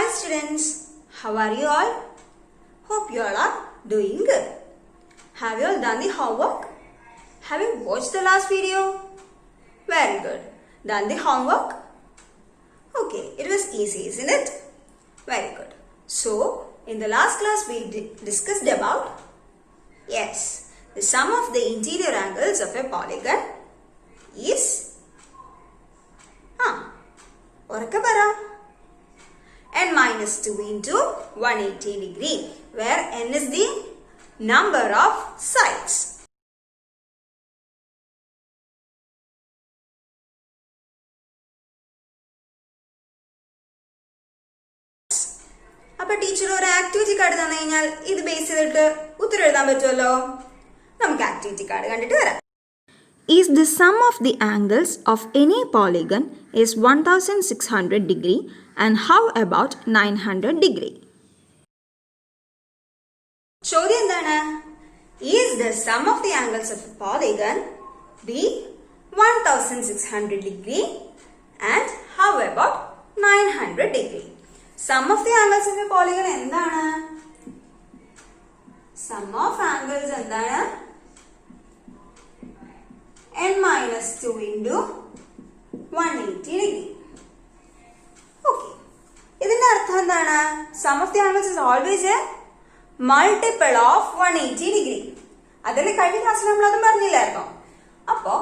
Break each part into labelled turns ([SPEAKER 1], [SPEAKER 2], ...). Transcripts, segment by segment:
[SPEAKER 1] students, how are you all? Hope you all are doing good. Have you all done the homework? Have you watched the last video? Very good. Done the homework? Okay, it was easy, isn't it? Very good. So, in the last class we discussed about, yes, the sum of the interior angles of a polygon is n minus 2 into 180 degree, where n is the number of sides. അപ്പോൾ teacher ഒരു activity card തന്നു കഴിഞ്ഞാൽ ഇത് base ചെയ്തിട്ട് ഉത്തരം എഴുതാൻ പറ്റുമല്ലോ. നമുക്ക് ആക്ടിവിറ്റി കാർഡ് കണ്ടിട്ട് വരാം.
[SPEAKER 2] Is the sum of the angles of any polygon is 1600 degree and how about 900 degree?
[SPEAKER 1] ചോദ്യം എന്താണ്? Is the sum of the angles of a polygon be 1600 degree and how about 900 degree? Sum of the angles of a polygon എന്താണ്? Sum of angles എന്താണ്? n minus 2 into 180 degree. Okay. ഇതിന്റെ അർത്ഥം എന്താണ്? Sum of the angles is always a multiple of 180 degree. അതിൽ കഴിഞ്ഞ ക്ലാസ്സിൽ നമ്മൾ അതും പറഞ്ഞില്ലായിരുന്നോ? അപ്പോ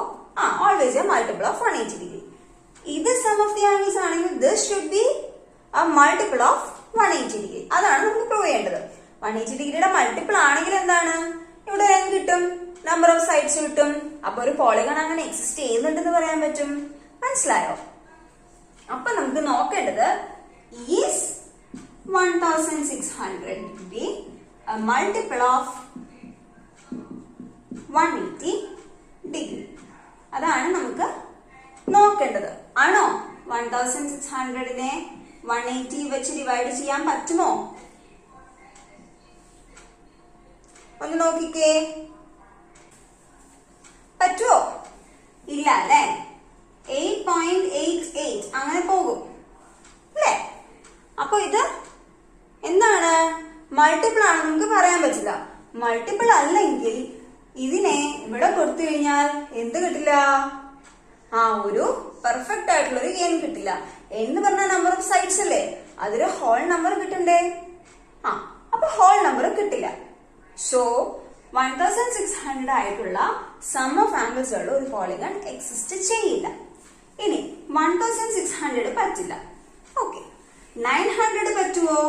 [SPEAKER 1] always a multiple of 180 degree. ഇത് sum of the angles ആണെങ്കിൽ this should be a multiple of 180 degree. അതാണ് നമുക്ക് പ്രൂവ് ചെയ്യേണ്ടത്. 180 ഡിഗ്രിയുടെ മൾട്ടിപ്പിൾ ആണെങ്കിൽ എന്താണ്? ഇവിടെ n കിട്ടും, നമ്പർ ഓഫ് സൈഡ്സ് കിട്ടും. അപ്പൊ ഒരു പോളിഗൺ അങ്ങനെ എക്സിസ്റ്റ് ചെയ്യുന്നുണ്ടെന്ന് പറയാൻ പറ്റും. മനസ്സിലായോ? അപ്പൊ നമുക്ക് നോക്കേണ്ടത് is 1600 degree a multiple of 180 degree. അതാണ് നമുക്ക് നോക്കേണ്ടത്. ആണോ? 1600നെ 180 വെച്ച് ഡിവൈഡ് ചെയ്യാൻ പറ്റുമോ? ഒന്ന് നോക്കിക്കേ. പറ്റുമോ? ഇല്ല അല്ലെ? 8.88 അങ്ങനെ പോകും അല്ലേ? അപ്പൊ ഇത് എന്താണ്? മൾട്ടിപ്പിൾ ആണെന്ന് നമുക്ക് പറയാൻ പറ്റില്ല. മൾട്ടിപ്പിൾ അല്ലെങ്കിൽ ഇതിനെ ഇവിടെ കൊടുത്തു കഴിഞ്ഞാൽ എന്ത് കിട്ടില്ല? ഒരു പെർഫെക്റ്റ് ആയിട്ടുള്ള ഒരു n കിട്ടില്ല. എന്ന് പറഞ്ഞാൽ നമ്പർ ഓഫ് സൈഡ്സ് അല്ലേ? അതൊരു ഹോൾ നമ്പർ കിട്ടണ്ടേ? അപ്പൊ ഹോൾ നമ്പർ കിട്ടില്ല. സോ 1600 ആയിട്ടുള്ള സം ഓഫ് ആംഗിൾസ് ഉള്ള ഒരു പോളിഗൺ എക്സിസ്റ്റ് ചെയ്യില്ല. ഇനി 1600 പറ്റില്ല. ഓക്കെ, 900 പറ്റുമോ?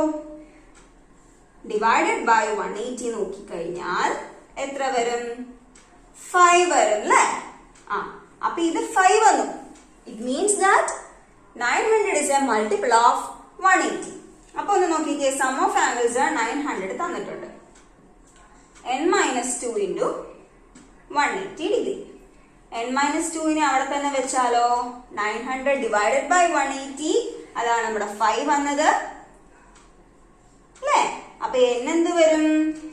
[SPEAKER 1] ഡിവൈഡഡ് ബൈ 180 നോക്കിക്കഴിഞ്ഞാൽ എത്ര വരും? 5 വരും അല്ലേ? അപ്പൊ ഇത് 5 വന്നു. It means that 900 is a multiple of 180. അപ്പൊ ഒന്ന് നോക്കിക്കേ, സം ഓഫ് ആംഗിൾസ് 900 തന്നിട്ടുണ്ട്. n minus 2 into 180 degree. n minus 2നെ അവിടെ തന്നെ വെച്ചാലോ? 900 divided by 180, അതാണ് നമ്മുടെ 5 വന്നത് അല്ലേ? അപ്പൊ n എന്ത് വരും?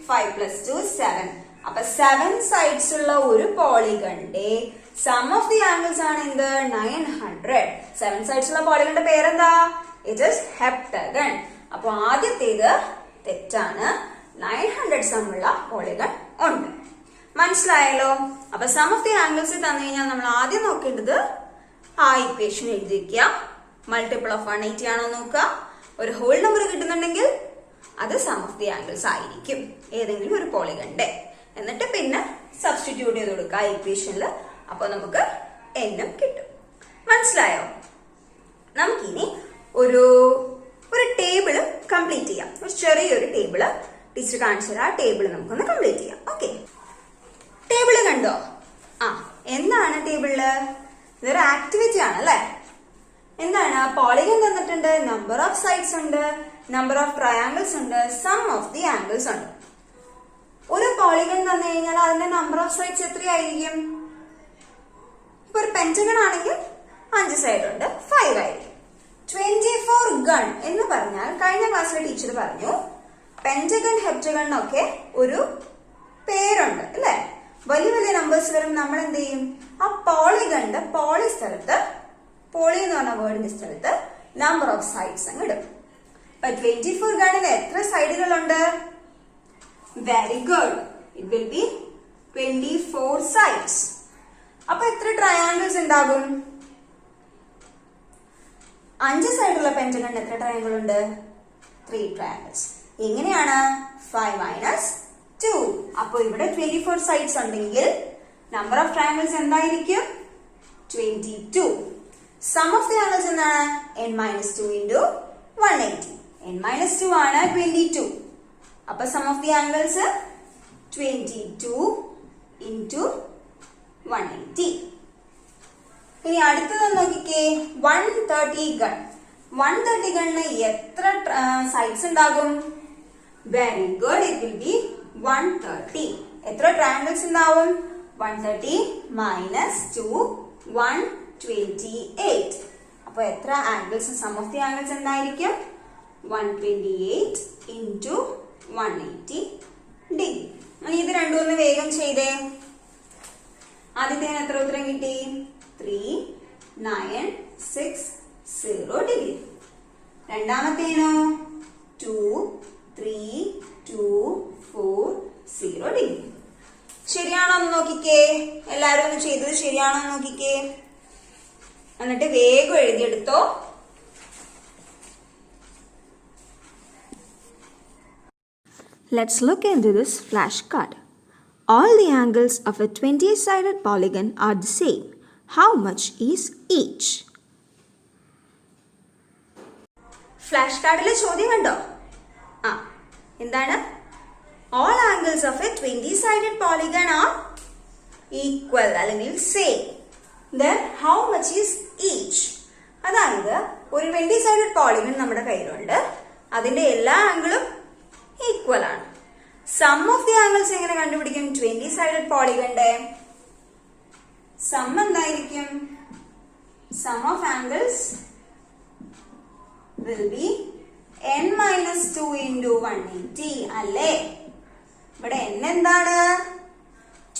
[SPEAKER 1] 5 plus 2 7. അപ്പൊ 7 സൈഡ്സ് ഉള്ള ഒരു പോളിഗണിന്റെ സം ഓഫ് ദി ആംഗിൾസ് ആണ് എന്ത്? 900. 7 സൈഡ്സ് ഉള്ള പോളിഗണിന്റെ പേരെന്താ? It is heptagon. അപ്പൊ ആദ്യത്തേത് തെറ്റാണ്. 900 സമ്മുള്ള പോളിഗൺ ഉണ്ട്. മനസ്സിലായല്ലോ? അപ്പൊ സം ഓഫ് ദി ആംഗിൾസ് തന്നു കഴിഞ്ഞാൽ നമ്മൾ ആദ്യം നോക്കേണ്ടത് ആ ഇക്വേഷൻ എഴുതി വെക്കുക. മൾട്ടിപ്പിൾ ഓഫ് 180 ആണോ നോക്കുക. ഒരു ഹോൾ നമ്പർ കിട്ടുന്നുണ്ടെങ്കിൽ അത് സം ഓഫ് ദി ആംഗിൾസ് ആയിരിക്കും ഏതെങ്കിലും ഒരു പോളിഗണിന്റെ. എന്നിട്ട് പിന്നെ സബ്സ്റ്റിറ്റ്യൂട്ട് ചെയ്ത് കൊടുക്കുക ആ ഇക്വേഷനിൽ. അപ്പൊ നമുക്ക് എന്നും കിട്ടും. മനസ്സിലായോ? നമുക്കിനി ഒരു ടേബിള് കംപ്ലീറ്റ് ചെയ്യാം. ഒരു ചെറിയൊരു ടേബിള് ടീച്ചർ കാണിച്ചാൽ ആ ടേബിൾ നമുക്കൊന്ന് കംപ്ലീറ്റ് ചെയ്യാം. ഓക്കെ, ടേബിള് കണ്ടോ? എന്താണ് ടേബിളില്? ഇതൊരു ആക്ടിവിറ്റി ആണ് അല്ലെ? എന്താണ്? പോളിഗൺ തന്നിട്ടുണ്ട്, നമ്പർ ഓഫ് സൈഡ്സ് ഉണ്ട്, നമ്പർ ഓഫ് ട്രയാങ്കിൾസ് ഉണ്ട്, സം ഓഫ് ദി ആംഗിൾസ് ഉണ്ട്. ഒരു പോളിഗൺ തന്നു കഴിഞ്ഞാൽ അതിന്റെ നമ്പർ ഓഫ് സൈഡ്സ് എത്രയായിരിക്കും? ഇപ്പൊ ഒരു പെന്റഗൺ ആണെങ്കിൽ 5 സൈഡ് ഉണ്ട്, 5 ആയിരിക്കും. 24 ഗൺ എന്ന് പറഞ്ഞാൽ കഴിഞ്ഞ ക്ലാസ്സിലെ ടീച്ചർ പറഞ്ഞു പെന്റഗൺ ഹെപ്റ്റഗണിനൊക്കെ ഒരു പേരുണ്ട് അല്ലെ? വലിയ വലിയ നമ്പേഴ്സ് വരും. നമ്മൾ എന്ത് ചെയ്യും? ആ പോളിഗണിന്റെ പോളി സ്ഥലത്ത്, പോളി എന്ന് പറഞ്ഞ വേർഡിന്റെ സ്ഥലത്ത് നമ്പർ ഓഫ് സൈഡ്സ് അങ്ങ് ഇടും. അപ്പൊ 24 ഗണിന് എത്ര സൈഡുകളുണ്ട്? Very good. It will be 24 sides. അപ്പൊ എത്ര ട്രയാങ്കിൾസ് ഉണ്ടാകും? 5 സൈഡുള്ള പെന്റഗണിന് എത്ര ട്രയാങ്കിൾ ഉണ്ട്? 3 ട്രയാങ്കിൾസ്. എങ്ങനെയാണ്? 5 മൈനസ് 2. അപ്പൊ ഇവിടെ 24 സൈഡ്സ് ഉണ്ടെങ്കിൽ നമ്പർ ഓഫ് ട്രയാങ്കിൾസ് എന്തായിരിക്കും? 22. സം ഓഫ് ദി ആംഗിൾസ് എന്താണ്? n minus 2 into 180. n minus 2 ആണ് 22. അപ്പൊ sum of the angles 22 into 180. ഇനി അടുത്തത് നോക്കിക്കേ, 130 ഗൺ. 130 ഗണിന് എത്ര സൈഡ്സ് ഉണ്ടാകും? Very good. It will B 130. എത്ര ട്രയാങ്കിൾസ് ഉണ്ടാവും? 130 മൈനസ് 2 128. അപ്പൊ എത്ര angles? Sum of the angles എന്തായിരിക്കും? 128 into 180 ഡിഗ്രി. ഇത് രണ്ടും ഒന്ന് വേഗം ചെയ്തേ. ആദ്യത്തേന് എത്ര ഉത്തരം കിട്ടി? 3960 ഡിഗ്രി. രണ്ടാമത്തേനോ? 2324 ഡിഗ്രി. ശരിയാണോ എന്ന് നോക്കിക്കേ. എല്ലാരും ഒന്ന് ചെയ്തത് ശരിയാണോ എന്ന് നോക്കിക്കേ. എന്നിട്ട് വേഗം എഴുതിയെടുത്തോ.
[SPEAKER 2] Let's look into this flashcard. All the angles of a 20-sided polygon are the same. How much is each?
[SPEAKER 1] Flash കാർഡിലെ ചോദ്യം കണ്ടോ? എന്താണ്? All angles of a 20-sided polygon are equal അല്ലെങ്കിൽ same. Then how much is each? അതായത് ഒരു 20-sided polygon നമ്മുടെ കയ്യിലുണ്ട്. അതിന്റെ എല്ലാ ആംഗിളും ഈക്വൽ ആണ്. സം ഓഫ് ദി ആംഗിൾസ് എങ്ങനെ കണ്ടുപിടിക്കും? 20-sided polygonന്റെ സം എന്തായിരിക്കും? Sum of angles will be n minus 2 into 180 അല്ലേ? ഇവിടെ n എന്താണ്?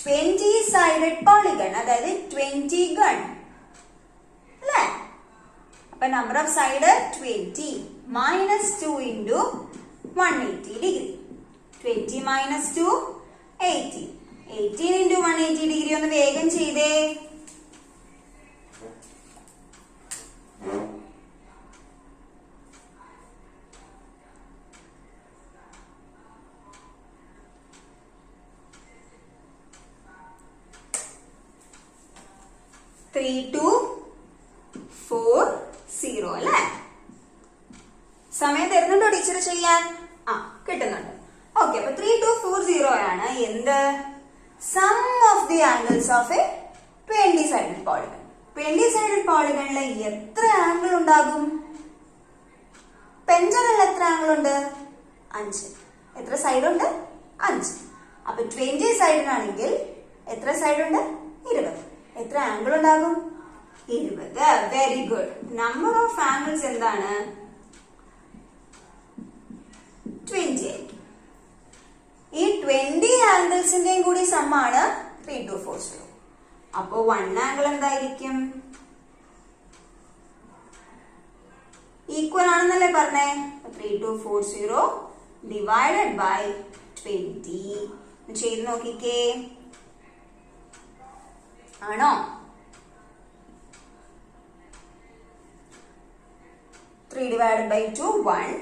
[SPEAKER 1] 20-sided polygon, അതായത് 20 ഗൺ അല്ലേ? അപ്പൊ number of side 20 minus 2 into 180 degree. 20 minus 2 18. 18 into 180 degree ഒന്ന് വേഗം ചെയ്തേ. Three, 2, 4, 0 അല്ലേ? സമയം തരുന്നുണ്ടോ ടീച്ചർ ചെയ്യാൻ? കിട്ടുന്നുണ്ട്. ഓക്കെ, അപ്പൊ 3240 ആണ് എന്ത്? Sum of the angles of a 20-sided polygon. 20-sided polygonല് എത്ര ആംഗിൾ ഉണ്ടാകും? പെന്റഗണിൽ എത്ര ആംഗിൾ ഉണ്ട്? 5. എത്ര സൈഡ് ഉണ്ട്? 5. അപ്പൊ 20 സൈഡിനാണെങ്കിൽ എത്ര സൈഡ് ഉണ്ട്? 20. എത്ര ആംഗിൾ ഉണ്ടാകും? 20. Very good. Number of angles എന്താണ്? 20 ആയിരിക്കും. ഈ 20 ആംഗിൾസിന്റെയും കൂടി സമ്മാണ് 3240. അപ്പോ 1 ആംഗിൾ എന്തായിരിക്കും? ഈക്വൽ ആണെന്നല്ലേ പറഞ്ഞേ? 3240 ഡിവൈഡഡ് ബൈ 20. ചെയ്ത് നോക്കിക്കേ. ആണോ? 3 divided by 2 1.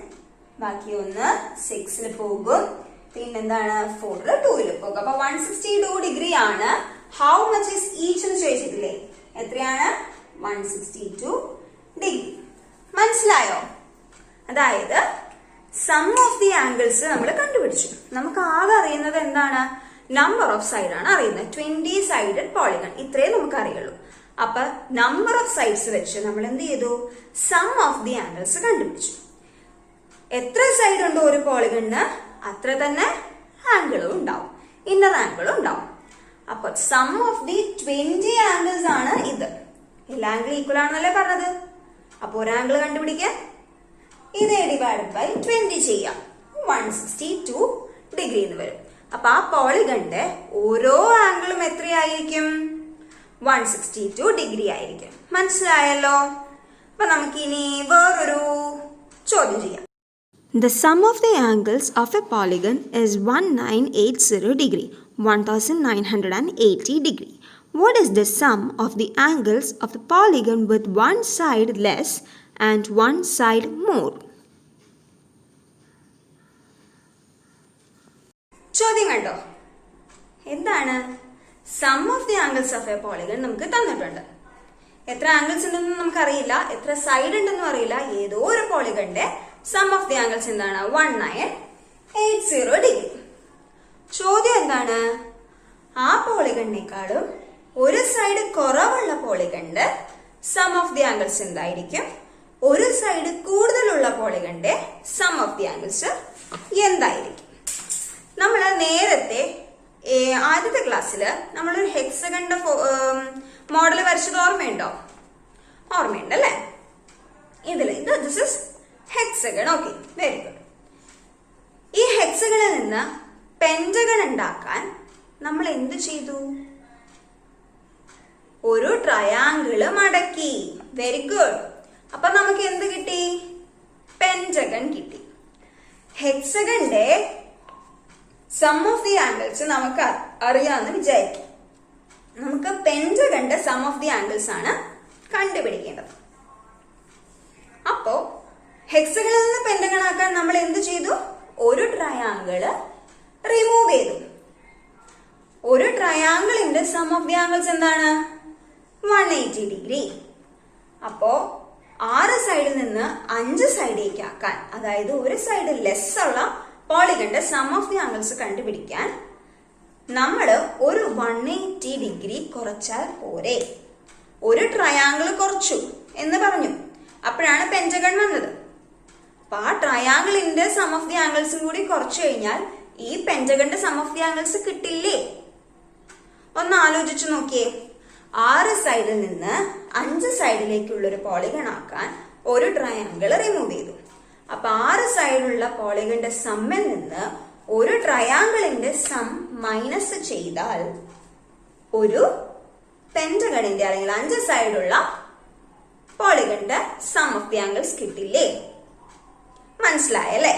[SPEAKER 1] ബാക്കി ഒന്ന് 6 പോകും. പിന്നെന്താണ്? 4 2 പോകും. അപ്പൊ 162 ഡിഗ്രി ആണ്. ഹൗ മച്ച് ഇസ് ഈച്ച് എന്ന് ചോദിച്ചിട്ടില്ലേ? എത്രയാണ്? 162 ഡിഗ്രി. മനസ്സിലായോ? അതായത് സം ഓഫ് ദി ആംഗിൾസ് നമ്മൾ കണ്ടുപിടിച്ചു. നമുക്ക് ആകെ അറിയുന്നത് എന്താണ്? നമ്പർ ഓഫ് സൈഡ് ആണ് അറിയുന്നത്. 20-sided polygon ഇത്രേ നമുക്ക് അറിയുള്ളൂ. അപ്പൊ നമ്പർ ഓഫ് സൈഡ്സ് വെച്ച് നമ്മൾ എന്ത് ചെയ്തു? സം ഓഫ് ദി ആംഗിൾസ് കണ്ടുപിടിച്ചു. എത്ര സൈഡ് ഉണ്ടോ ഒരു പോളിഗണിന് അത്ര തന്നെ ആംഗിളും ഉണ്ടാവും, ഇന്നർ ആംഗിളും ഉണ്ടാവും. അപ്പൊ സം ഓഫ് ദി 20 ആംഗിൾസ് ആണ് ഇത്. എല്ലാ ആംഗിൾ ഈക്വൽ ആണെന്നല്ലേ പറഞ്ഞത്? അപ്പൊ ഒരു ആംഗിൾ കണ്ടുപിടിക്കാൻ ഇത് ഡിവൈഡ് ബൈ 20 ചെയ്യാം. 162 ഡിഗ്രി എന്ന് വരും. അപ്പൊ ആ പോളിഗണിന്റെ ഓരോ ആംഗിളും എത്രയായിരിക്കും? 162 ഡിഗ്രി ആയിരിക്കും. മനസ്സിലായല്ലോ? അപ്പൊ നമുക്കിനി വേറൊരു ചോദ്യം ചെയ്യാം.
[SPEAKER 2] The sum of the angles of a polygon is 1980 degree, 1980 degree. What is the sum of the angles of the polygon with one side less and one side more?
[SPEAKER 1] ചോദ്യം കണ്ടോ? എന്താണ്? Sum of the angles of a polygon നമുക്ക് തന്നിട്ടുണ്ട്. എത്ര angles ഉണ്ടെന്ന് നമുക്കറിയില്ല, എത്ര side ഉണ്ടെന്നും അറിയില്ല. ഏതോ ഒരു പോളിഗണിന്റെ സം ഓഫ് ദി ആംഗിൾസ് എന്താണ്? 1980 ഡിഗ്രി. ചോദ്യം എന്താണ്? ആ പോളിഗണിനേക്കാളും ഒരു സൈഡ് കുറവുള്ള പോളിഗണിന്റെ സം ഓഫ് ദി ആംഗിൾസ് എന്തായിരിക്കും? ഒരു സൈഡ് കൂടുതലുള്ള പോളിഗണിന്റെ സം ഓഫ് ദി ആംഗിൾസ് എന്തായിരിക്കും? നമ്മൾ നേരത്തെ ആദ്യത്തെ ക്ലാസ്സില് നമ്മളൊരു ഹെക്സഗണിന്റെ മോഡൽ വരച്ചത് ഓർമ്മയുണ്ടോ? ഓർമ്മയുണ്ടല്ലേ? This is hexagon. Okay, very good. ഈ ഹെക്സഗണിൽ നിന്ന് പെന്റഗൺ ഉണ്ടാക്കാൻ നമ്മൾ എന്ത് ചെയ്തു? ഒരു ട്രയാങ്കിള് മടക്കി. Very good. അപ്പൊ നമുക്ക് എന്ത് കിട്ടി? പെന്റഗൺ കിട്ടി. ഹെക്സഗണിന്റെ സം ഓഫ് ദി ആംഗിൾസ് നമുക്ക് അറിയാമെന്ന് വിചാരിക്കും. നമുക്ക് പെന്റഗണിന്റെ സം ഓഫ് ദി ആംഗിൾസ് ആണ് കണ്ടുപിടിക്കേണ്ടത്. അപ്പോ ഹെക്സഗണിൽ നിന്ന് പെന്റഗൺ ആക്കാൻ നമ്മൾ എന്ത് ചെയ്തു? ഒരു ട്രയാങ്കിള് റിമൂവ് ചെയ്തു. ഒരു ട്രയാങ്കിളിന്റെ സം ഓഫ് ദി ആംഗിൾസ് എന്താണ്? 180 ഡിഗ്രി. അപ്പോ 6 സൈഡിൽ നിന്ന് 5 സൈഡിലേക്ക് ആക്കാൻ, അതായത് ഒരു സൈഡ് ലെസ് ഉള്ള പോളിഗണിന്റെ സം ഓഫ് ദി ആംഗിൾസ് കണ്ടുപിടിക്കാൻ നമ്മൾ ഒരു 180 ഡിഗ്രി കുറച്ചാൽ പോരെ. ഒരു ട്രയാങ്കിൾ കുറച്ചു എന്ന് പറഞ്ഞു, അപ്പോഴാണ് പെന്റഗൺ വന്നത്. അപ്പൊ ആ ട്രയാങ്കിളിന്റെ സം ഓഫ് ദി ആംഗിൾസും കൂടി കുറച്ചു കഴിഞ്ഞാൽ ഈ പെന്റഗണിന്റെ സം ഓഫ് ദി ആംഗിൾസ് കിട്ടില്ലേ? ഒന്ന് ആലോചിച്ചു നോക്കിയേ. 6 സൈഡിൽ നിന്ന് 5 സൈഡിലേക്കുള്ള ഒരു പോളിഗൺ ആക്കാൻ ഒരു ട്രയാങ്കിൾ റിമൂവ് ചെയ്തു. അപ്പൊ 6 സൈഡുള്ള പോളിഗണിന്റെ സമ്മിൽ നിന്ന് ഒരു ട്രയാങ്കിളിന്റെ സം മൈനസ് ചെയ്താൽ ഒരു പെന്റഗണിന്റെ അല്ലെങ്കിൽ 5 സൈഡുള്ള പോളിഗണിന്റെ സം ഓഫ് ദി ആംഗിൾസ് കിട്ടില്ലേ? മനസ്സിലായല്ലേ?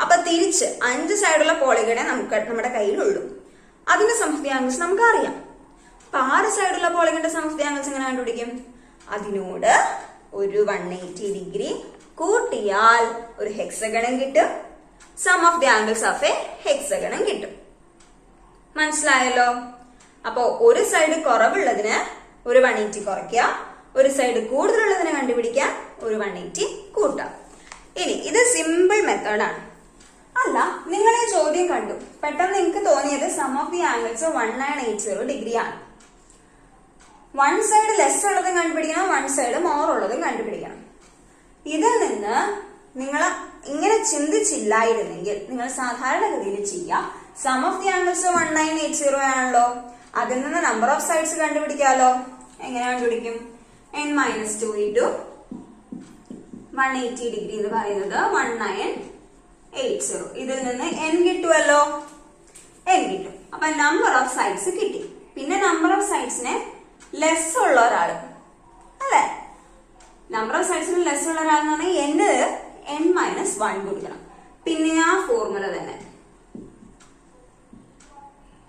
[SPEAKER 1] അപ്പൊ തിരിച്ച് 5 സൈഡുള്ള പോളിഗണെ നമ്മുടെ കയ്യിലുള്ളൂ. അതിന്റെ സം ഓഫ് ദി ആംഗിൾസ് നമുക്ക് അറിയാം. അപ്പൊ 6 സൈഡുള്ള പോളിഗണിന്റെ സം ഓഫ് ദി ആംഗിൾസ് എങ്ങനെ കണ്ടുപിടിക്കും? അതിനോട് ഒരു 180 ഡിഗ്രി കൂട്ടിയാൽ ഒരു ഹെക്സഗണും കിട്ടും, sum of the angles of a ഹെക്സഗണും കിട്ടും. മനസ്സിലായല്ലോ? അപ്പോ ഒരു സൈഡ് കുറവുള്ളതിന് ഒരു 180 കുറയ്ക്കുക, ഒരു സൈഡ് കൂടുതലുള്ളതിനെ കണ്ടുപിടിക്കാൻ ഒരു 180 കൂട്ടാം. ഇനി ഇത് സിമ്പിൾ മെത്തേഡാണ്. അല്ല, നിങ്ങൾ ഈ ചോദ്യം കണ്ടു, പെട്ടെന്ന് നിങ്ങൾക്ക് തോന്നിയത് sum of the angles 1980 degree ആണ്. 1 സൈഡ് ലെസ് ഉള്ളതും കണ്ടുപിടിക്കണം, 1 സൈഡ് മോർ ഉള്ളതും കണ്ടുപിടിക്കണം. ഇതിൽ നിന്ന് നിങ്ങൾ ഇങ്ങനെ ചിന്തിച്ചില്ലായിരുന്നെങ്കിൽ നിങ്ങൾ സാധാരണഗതിയിൽ ചെയ്യാം. സം ഓഫ് ദി ആംഗിൾസ് 1980 ആണല്ലോ, അതിൽ നിന്ന് നമ്പർ ഓഫ് സൈഡ്സ് കണ്ടുപിടിക്കാമല്ലോ. എങ്ങനെ കണ്ടുപിടിക്കും? n-2 into 180 ഡിഗ്രി എന്ന് പറയുന്നത് 1980. ഇതിൽ നിന്ന് n കിട്ടുമല്ലോ, n കിട്ടും. അപ്പൊ നമ്പർ ഓഫ് സൈഡ്സ് കിട്ടി. പിന്നെ നമ്പർ ഓഫ് സൈഡ്സിനെ ലെസ് ഉള്ള ഒരാൾ അല്ലെ, നമ്പർ ഓഫ് സൈഡ്സിന് ലെസ് ഉള്ള ഒരാൾ എന്ന് പറഞ്ഞാൽ n-1 കൊടുക്കണം. പിന്നെ ആ ഫോർമുല തന്നെ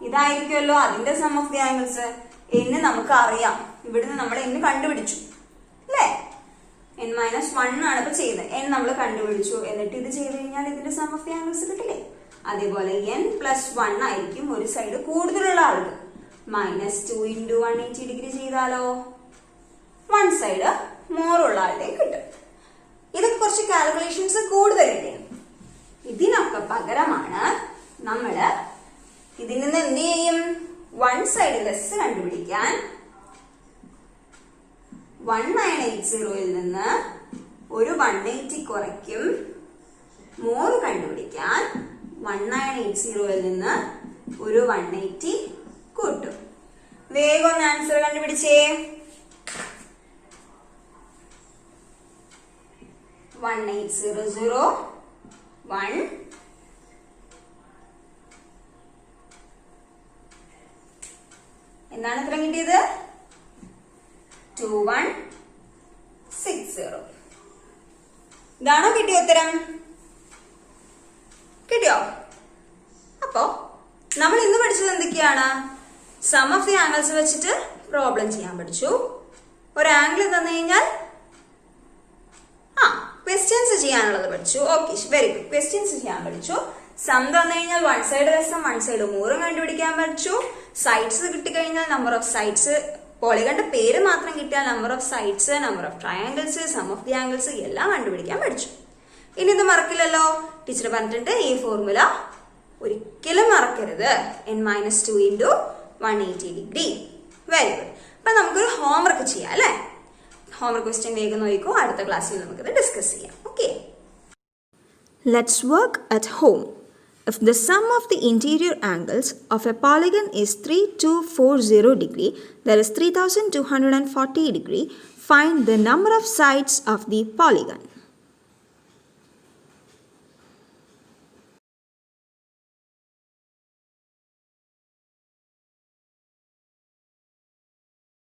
[SPEAKER 1] ഇതായിരിക്കുമല്ലോ അതിന്റെ sum of the angles. n നമുക്ക് അറിയാം, ഇവിടുന്ന് നമ്മൾ n കണ്ടുപിടിച്ചു അല്ലേ? n-1 ആണ് ഇപ്പൊ ചെയ്യുന്നത്. n നമ്മൾ കണ്ടുപിടിച്ചു, എന്നിട്ട് ഇത് ചെയ്ത് കഴിഞ്ഞാൽ ഇതിന്റെ സം ഓഫ് ദി ആംഗിൾസ് കിട്ടില്ലേ? അതേപോലെ n+1 ആയിരിക്കും ഒരു സൈഡ് കൂടുതലുള്ള ആൾക്ക്. -2 into 180 ഡിഗ്രി ചെയ്താലോ 1 സൈഡ് മോർ ഉള്ള ആളുടെ കിട്ടും. ഇതൊക്കെ കുറച്ച് കാൽക്കുലേഷൻസ് കൂടുതലില്ലേ? ഇതിനൊക്കെ പകരമാണ് നമ്മള് ഇതിൽ നിന്ന് എന്ത് ചെയ്യും? 1 സൈഡ് ലെസ് കണ്ടുപിടിക്കാൻ 1980 നിന്ന് ഒരു 180 കുറയ്ക്കും. മോർ കണ്ടുപിടിക്കാൻ 1980 നിന്ന് ഒരു 180 കൂട്ടും. വേഗം ഒന്ന് ആൻസർ കണ്ടുപിടിച്ചേ. 1800 എന്താണ് ഉത്തരം കിട്ടിയത്? 2160. ഇതാണോ കിട്ടിയ ഉത്തരം? കിട്ടിയോ? അപ്പോ നമ്മൾ ഇന്ന് പഠിച്ചത് എന്തൊക്കെയാണ്? സം ഓഫ് ദി ആംഗിൾസ് വെച്ചിട്ട് പ്രോബ്ലം ചെയ്യാൻ പഠിച്ചു. ഒരു ആംഗിൾ തന്നു കഴിഞ്ഞാൽ ക്വസ്റ്റ്യൻസ് ചെയ്യാനുള്ളത് പഠിച്ചു. Okay, very good. ക്വസ്റ്റ്യൻസ് ചെയ്യാൻ പഠിച്ചു. സം തന്നു കഴിഞ്ഞാൽ വൺ സൈഡ് ലെസ്സും വൺ സൈഡ് മോറും കണ്ടുപിടിക്കാൻ പഠിച്ചു. സൈഡ്സ് കിട്ടിക്കഴിഞ്ഞാൽ നമ്പർ ഓഫ് സൈഡ്സ്, പോളിഗന്റെ പേര് മാത്രം കിട്ടിയാൽ number of sides, number of triangles, sum of the angles എല്ലാം കണ്ടുപിടിക്കാൻ പഠിച്ചു. ഇനി ഇത് മറക്കില്ലല്ലോ. ടീച്ചർ പറഞ്ഞിട്ടുണ്ട് ഈ ഫോർമുല ഒരിക്കലും മറക്കരുത്. n-2 × 180 degree. Very good. അപ്പൊ നമുക്കൊരു ഹോംവർക്ക് ചെയ്യാം അല്ലേ? ഹോംവർക്ക് ക്വസ്റ്റ്യൻ വേഗം നോക്കൂ. അടുത്ത ക്ലാസ്സിൽ നമുക്കിത് ഡിസ്കസ് ചെയ്യാം. Okay,
[SPEAKER 2] Let's work at home. If the sum of the interior angles of a polygon is 3240 degree, that is 3240 degree, find the number of sides of the polygon.